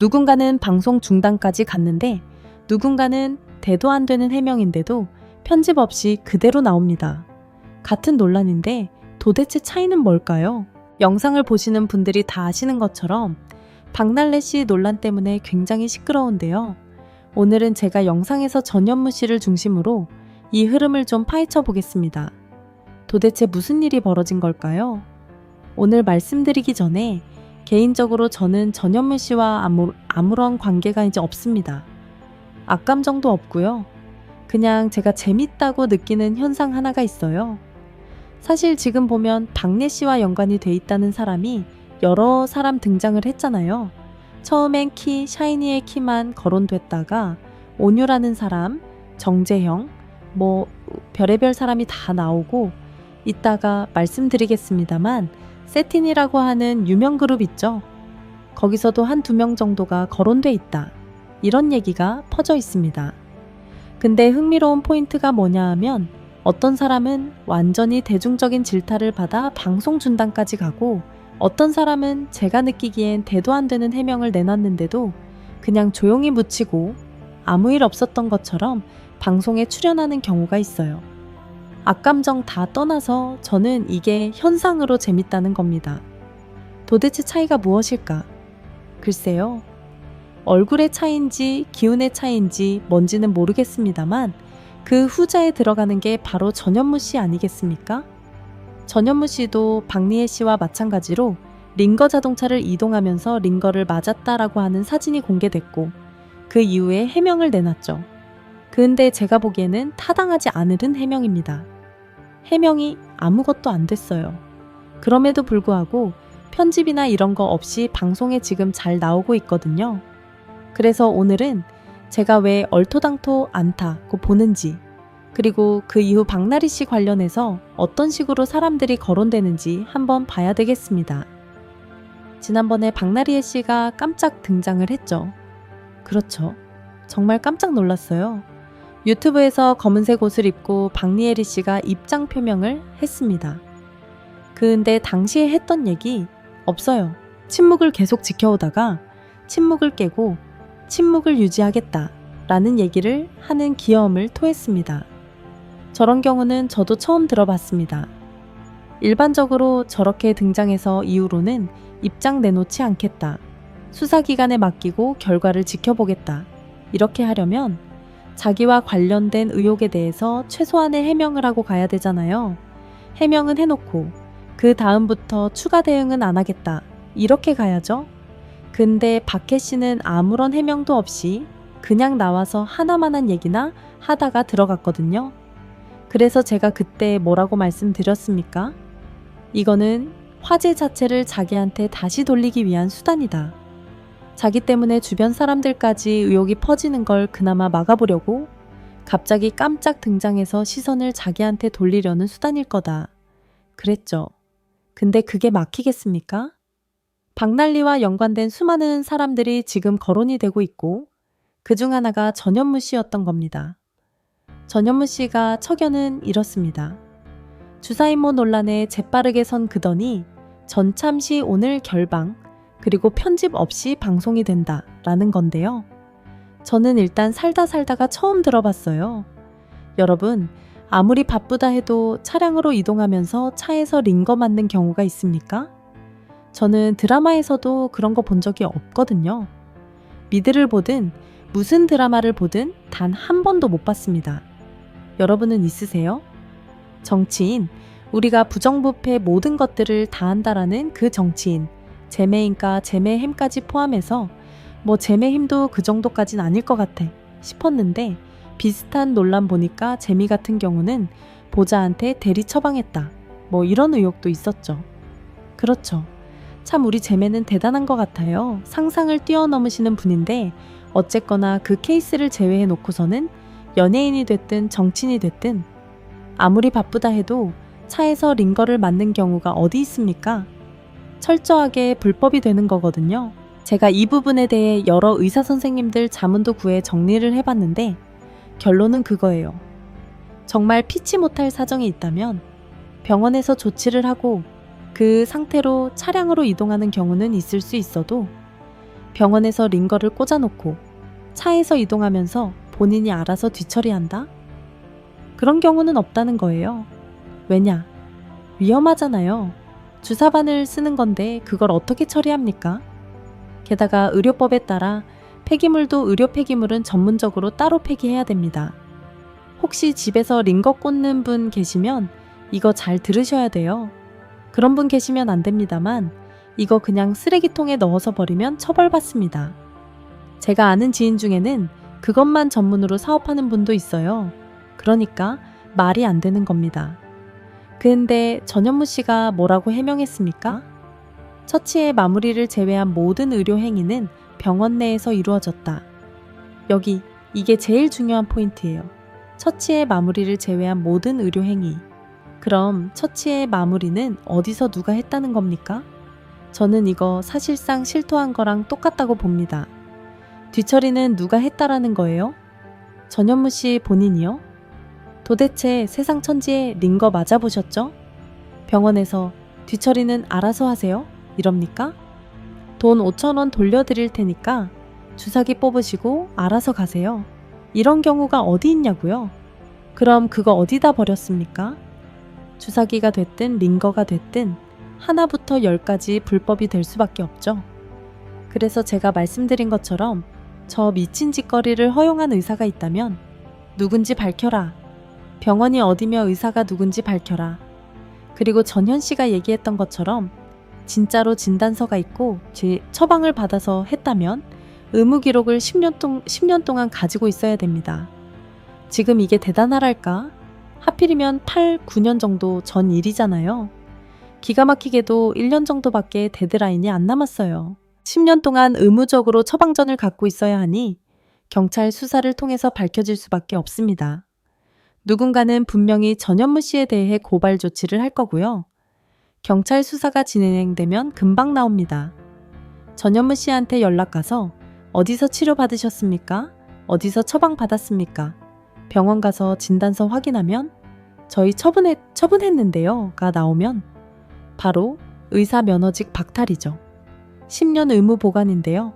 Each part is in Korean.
누군가는 방송 중단까지 갔는데 누군가는 대도 안 되는 해명인데도 편집 없이 그대로 나옵니다. 같은 논란인데 도대체 차이는 뭘까요? 영상을 보시는 분들이 다 아시는 것처럼 박날래 씨 논란 때문에 굉장히 시끄러운데요. 오늘은 제가 영상에서 전현무 씨를 중심으로 이 흐름을 좀 파헤쳐 보겠습니다. 도대체 무슨 일이 벌어진 걸까요? 오늘 말씀드리기 전에 개인적으로 저는 전현무 씨와 아무런 관계가 이제 없습니다. 악감정도 없고요. 그냥 제가 재밌다고 느끼는 현상 하나가 있어요. 사실 지금 보면 박래 씨와 연관이 돼 있다는 사람이 여러 사람 등장을 했잖아요. 처음엔 샤이니의 키만 거론됐다가 온유라는 사람, 정재형, 별의별 사람이 다 나오고 이따가 말씀드리겠습니다만 세틴이라고 하는 유명 그룹 있죠. 거기서도 한두 명 정도가 거론돼 있다. 이런 얘기가 퍼져 있습니다. 근데 흥미로운 포인트가 뭐냐 하면 어떤 사람은 완전히 대중적인 질타를 받아 방송 중단까지 가고 어떤 사람은 제가 느끼기엔 대도 안 되는 해명을 내놨는데도 그냥 조용히 묻히고 아무 일 없었던 것처럼 방송에 출연하는 경우가 있어요. 악감정 다 떠나서 저는 이게 현상으로 재밌다는 겁니다. 도대체 차이가 무엇일까? 글쎄요. 얼굴의 차이인지 기운의 차이인지 뭔지는 모르겠습니다만 그 후자에 들어가는 게 바로 전현무 씨 아니겠습니까? 전현무 씨도 박리혜 씨와 마찬가지로 링거 자동차를 이동하면서 링거를 맞았다라고 하는 사진이 공개됐고 그 이후에 해명을 내놨죠. 근데 제가 보기에는 타당하지 않은 해명입니다. 해명이 아무것도 안 됐어요. 그럼에도 불구하고 편집이나 이런 거 없이 방송에 지금 잘 나오고 있거든요. 그래서 오늘은 제가 왜 얼토당토 않다고 보는지 그리고 그 이후 박나리 씨 관련해서 어떤 식으로 사람들이 거론되는지 한번 봐야 되겠습니다. 지난번에 박나리 씨가 깜짝 등장을 했죠. 그렇죠. 정말 깜짝 놀랐어요. 유튜브에서 검은색 옷을 입고 박리혜리 씨가 입장 표명을 했습니다. 근데 당시에 했던 얘기 없어요. 침묵을 계속 지켜오다가 침묵을 깨고 침묵을 유지하겠다 라는 얘기를 하는 귀여움을 토했습니다. 저런 경우는 저도 처음 들어봤습니다. 일반적으로 저렇게 등장해서 이후로는 입장 내놓지 않겠다. 수사기관에 맡기고 결과를 지켜보겠다. 이렇게 하려면 자기와 관련된 의혹에 대해서 최소한의 해명을 하고 가야 되잖아요. 해명은 해놓고 그 다음부터 추가 대응은 안 하겠다. 이렇게 가야죠. 근데 박혜 씨는 아무런 해명도 없이 그냥 나와서 하나만한 얘기나 하다가 들어갔거든요. 그래서 제가 그때 뭐라고 말씀드렸습니까? 이거는 화제 자체를 자기한테 다시 돌리기 위한 수단이다. 자기 때문에 주변 사람들까지 의혹이 퍼지는 걸 그나마 막아보려고 갑자기 깜짝 등장해서 시선을 자기한테 돌리려는 수단일 거다. 그랬죠. 근데 그게 막히겠습니까? 박날리와 연관된 수많은 사람들이 지금 거론이 되고 있고 그중 하나가 전현무 씨였던 겁니다. 전현무 씨가 척연은 이렇습니다. 주사임모 논란에 재빠르게 선 그더니 전참시 오늘 결방 그리고 편집 없이 방송이 된다 라는 건데요. 저는 일단 살다가 처음 들어봤어요. 여러분, 아무리 바쁘다 해도 차량으로 이동하면서 차에서 링거 맞는 경우가 있습니까? 저는 드라마에서도 그런 거 본 적이 없거든요. 미드를 보든 무슨 드라마를 보든 단 한 번도 못 봤습니다. 여러분은 있으세요? 정치인, 우리가 부정부패 모든 것들을 다 한다라는 그 정치인, 재매인과 재매햄까지 포함해서 재매힘도 그 정도까진 아닐 것 같아 싶었는데 비슷한 논란 보니까 재미 같은 경우는 보자한테 대리 처방했다. 이런 의혹도 있었죠. 그렇죠. 참 우리 재매는 대단한 것 같아요. 상상을 뛰어넘으시는 분인데 어쨌거나 그 케이스를 제외해 놓고서는 연예인이 됐든 정치인이 됐든 아무리 바쁘다 해도 차에서 링거를 맞는 경우가 어디 있습니까? 철저하게 불법이 되는 거거든요. 제가 이 부분에 대해 여러 의사 선생님들 자문도 구해 정리를 해봤는데 결론은 그거예요. 정말 피치 못할 사정이 있다면 병원에서 조치를 하고 그 상태로 차량으로 이동하는 경우는 있을 수 있어도 병원에서 링거를 꽂아놓고 차에서 이동하면서 본인이 알아서 뒤처리한다? 그런 경우는 없다는 거예요. 왜냐? 위험하잖아요. 주사바늘 쓰는 건데 그걸 어떻게 처리합니까? 게다가 의료법에 따라 폐기물도 의료 폐기물은 전문적으로 따로 폐기해야 됩니다. 혹시 집에서 링거 꽂는 분 계시면 이거 잘 들으셔야 돼요. 그런 분 계시면 안 됩니다만 이거 그냥 쓰레기통에 넣어서 버리면 처벌받습니다. 제가 아는 지인 중에는 그것만 전문으로 사업하는 분도 있어요. 그러니까 말이 안 되는 겁니다. 근데 전현무 씨가 뭐라고 해명했습니까? 처치의 마무리를 제외한 모든 의료 행위는 병원 내에서 이루어졌다. 여기 이게 제일 중요한 포인트예요. 처치의 마무리를 제외한 모든 의료 행위. 그럼 처치의 마무리는 어디서 누가 했다는 겁니까? 저는 이거 사실상 실토한 거랑 똑같다고 봅니다. 뒤처리는 누가 했다라는 거예요? 전현무 씨 본인이요? 도대체 세상 천지에 링거 맞아보셨죠? 병원에서 뒤처리는 알아서 하세요? 이럽니까? 돈 5,000원 돌려드릴 테니까 주사기 뽑으시고 알아서 가세요. 이런 경우가 어디 있냐고요? 그럼 그거 어디다 버렸습니까? 주사기가 됐든 링거가 됐든 하나부터 10까지 불법이 될 수밖에 없죠. 그래서 제가 말씀드린 것처럼 저 미친 짓거리를 허용한 의사가 있다면 누군지 밝혀라. 병원이 어디며 의사가 누군지 밝혀라. 그리고 전현 씨가 얘기했던 것처럼 진짜로 진단서가 있고 제 처방을 받아서 했다면 의무 기록을 10년 동안 가지고 있어야 됩니다. 지금 이게 대단하랄까? 하필이면 8, 9년 정도 전 일이잖아요. 기가 막히게도 1년 정도밖에 데드라인이 안 남았어요. 10년 동안 의무적으로 처방전을 갖고 있어야 하니 경찰 수사를 통해서 밝혀질 수밖에 없습니다. 누군가는 분명히 전현무 씨에 대해 고발 조치를 할 거고요. 경찰 수사가 진행되면 금방 나옵니다. 전현무 씨한테 연락 가서 어디서 치료받으셨습니까? 어디서 처방받았습니까? 병원 가서 진단서 확인하면 저희 처분했는데요가 나오면 바로 의사 면허직 박탈이죠. 10년 의무 보관인데요.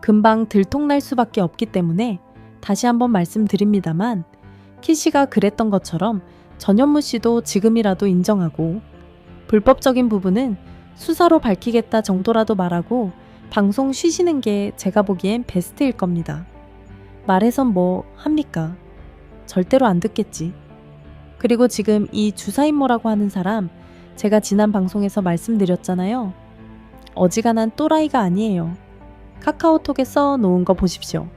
금방 들통날 수밖에 없기 때문에 다시 한번 말씀드립니다만 키 씨가 그랬던 것처럼 전현무 씨도 지금이라도 인정하고 불법적인 부분은 수사로 밝히겠다 정도라도 말하고 방송 쉬시는 게 제가 보기엔 베스트일 겁니다. 말해선 뭐 합니까? 절대로 안 듣겠지. 그리고 지금 이 주사임모라고 하는 사람 제가 지난 방송에서 말씀드렸잖아요. 어지간한 또라이가 아니에요. 카카오톡에 써놓은 거 보십시오.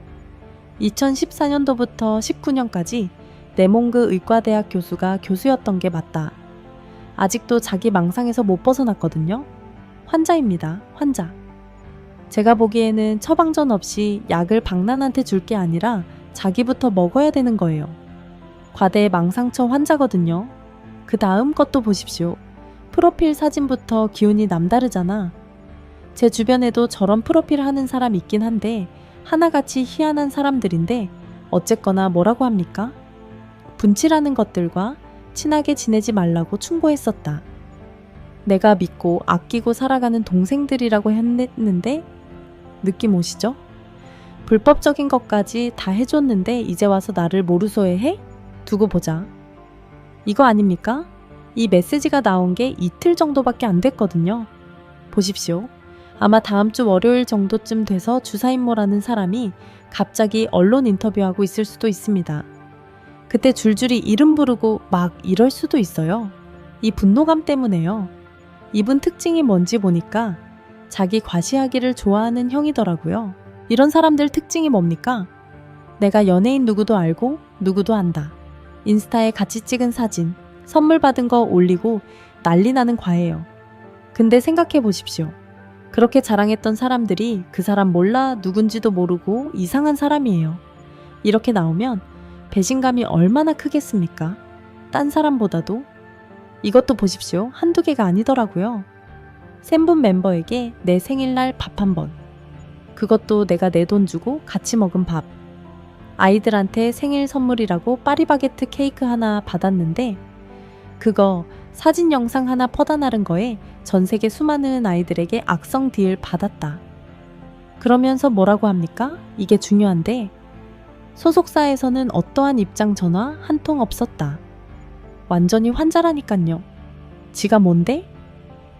2014년도부터 19년까지 내몽그 의과대학 교수가 교수였던 게 맞다. 아직도 자기 망상에서 못 벗어났거든요. 환자입니다. 환자. 제가 보기에는 처방전 없이 약을 박난한테 줄 게 아니라 자기부터 먹어야 되는 거예요. 과대 망상처 환자거든요. 그 다음 것도 보십시오. 프로필 사진부터 기운이 남다르잖아. 제 주변에도 저런 프로필 하는 사람 있긴 한데 하나같이 희한한 사람들인데 어쨌거나 뭐라고 합니까? 분칠하는 것들과 친하게 지내지 말라고 충고했었다. 내가 믿고 아끼고 살아가는 동생들이라고 했는데 느낌 오시죠? 불법적인 것까지 다 해줬는데 이제 와서 나를 모르소해해? 두고 보자. 이거 아닙니까? 이 메시지가 나온 게 이틀 정도밖에 안 됐거든요. 보십시오. 아마 다음 주 월요일 정도쯤 돼서 주사임모라는 사람이 갑자기 언론 인터뷰하고 있을 수도 있습니다. 그때 줄줄이 이름 부르고 막 이럴 수도 있어요. 이 분노감 때문에요. 이분 특징이 뭔지 보니까 자기 과시하기를 좋아하는 형이더라고요. 이런 사람들 특징이 뭡니까? 내가 연예인 누구도 알고 누구도 안다. 인스타에 같이 찍은 사진, 선물 받은 거 올리고 난리 나는 과예요. 근데 생각해 보십시오. 그렇게 자랑했던 사람들이 그 사람 몰라 누군지도 모르고 이상한 사람이에요. 이렇게 나오면 배신감이 얼마나 크겠습니까? 딴 사람보다도. 이것도 보십시오. 한두 개가 아니더라고요. 센분 멤버에게 내 생일날 밥 한 번. 그것도 내가 내 돈 주고 같이 먹은 밥. 아이들한테 생일 선물이라고 파리바게트 케이크 하나 받았는데 그거 사진 영상 하나 퍼다 나른 거에 전 세계 수많은 아이들에게 악성 딜 받았다. 그러면서 뭐라고 합니까? 이게 중요한데 소속사에서는 어떠한 입장 전화 한 통 없었다. 완전히 환자라니깐요. 지가 뭔데?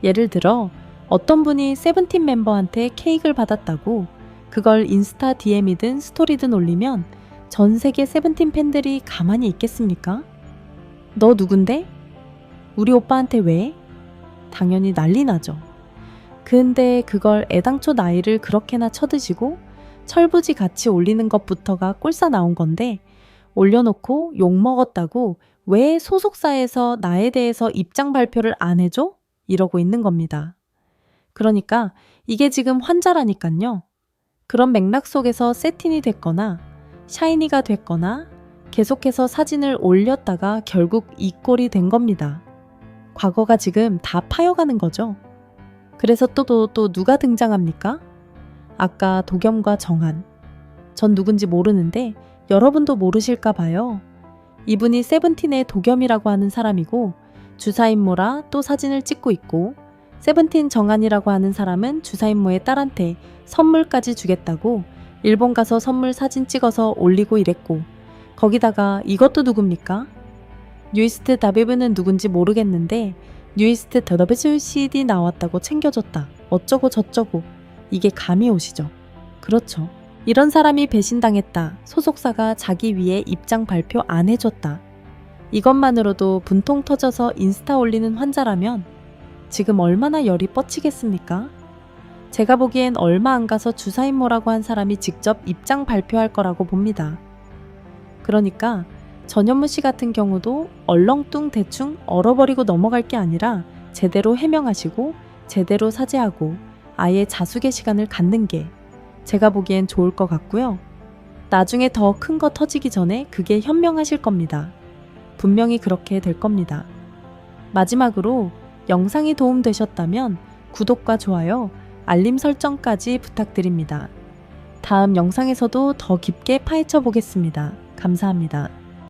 예를 들어 어떤 분이 세븐틴 멤버한테 케이크를 받았다고 그걸 인스타 DM이든 스토리든 올리면 전 세계 세븐틴 팬들이 가만히 있겠습니까? 너 누군데? 우리 오빠한테 왜? 당연히 난리 나죠. 근데 그걸 애당초 나이를 그렇게나 쳐드시고 철부지 같이 올리는 것부터가 꼴싸 나온 건데 올려놓고 욕먹었다고 왜 소속사에서 나에 대해서 입장 발표를 안 해줘? 이러고 있는 겁니다. 그러니까 이게 지금 환자라니깐요. 그런 맥락 속에서 세틴이 됐거나 샤이니가 됐거나 계속해서 사진을 올렸다가 결국 이 꼴이 된 겁니다. 과거가 지금 다 파여가는 거죠. 그래서 또 누가 등장합니까? 아까 도겸과 정한. 전 누군지 모르는데 여러분도 모르실까 봐요. 이분이 세븐틴의 도겸이라고 하는 사람이고 주사임모라 또 사진을 찍고 있고 세븐틴 정한이라고 하는 사람은 주사임모의 딸한테 선물까지 주겠다고 일본 가서 선물 사진 찍어서 올리고 이랬고 거기다가 이것도 누굽니까? 뉴이스트 다비브는 누군지 모르겠는데 뉴이스트 더더베스 CD 나왔다고 챙겨줬다. 어쩌고 저쩌고. 이게 감이 오시죠? 그렇죠. 이런 사람이 배신당했다. 소속사가 자기 위에 입장 발표 안 해줬다. 이것만으로도 분통 터져서 인스타 올리는 환자라면 지금 얼마나 열이 뻗치겠습니까? 제가 보기엔 얼마 안 가서 주사임모라고 한 사람이 직접 입장 발표할 거라고 봅니다. 그러니까 전현무 씨 같은 경우도 얼렁뚱 대충 얼어버리고 넘어갈 게 아니라 제대로 해명하시고 제대로 사죄하고 아예 자숙의 시간을 갖는 게 제가 보기엔 좋을 것 같고요. 나중에 더 큰 거 터지기 전에 그게 현명하실 겁니다. 분명히 그렇게 될 겁니다. 마지막으로 영상이 도움되셨다면 구독과 좋아요, 알림 설정까지 부탁드립니다. 다음 영상에서도 더 깊게 파헤쳐 보겠습니다. 감사합니다.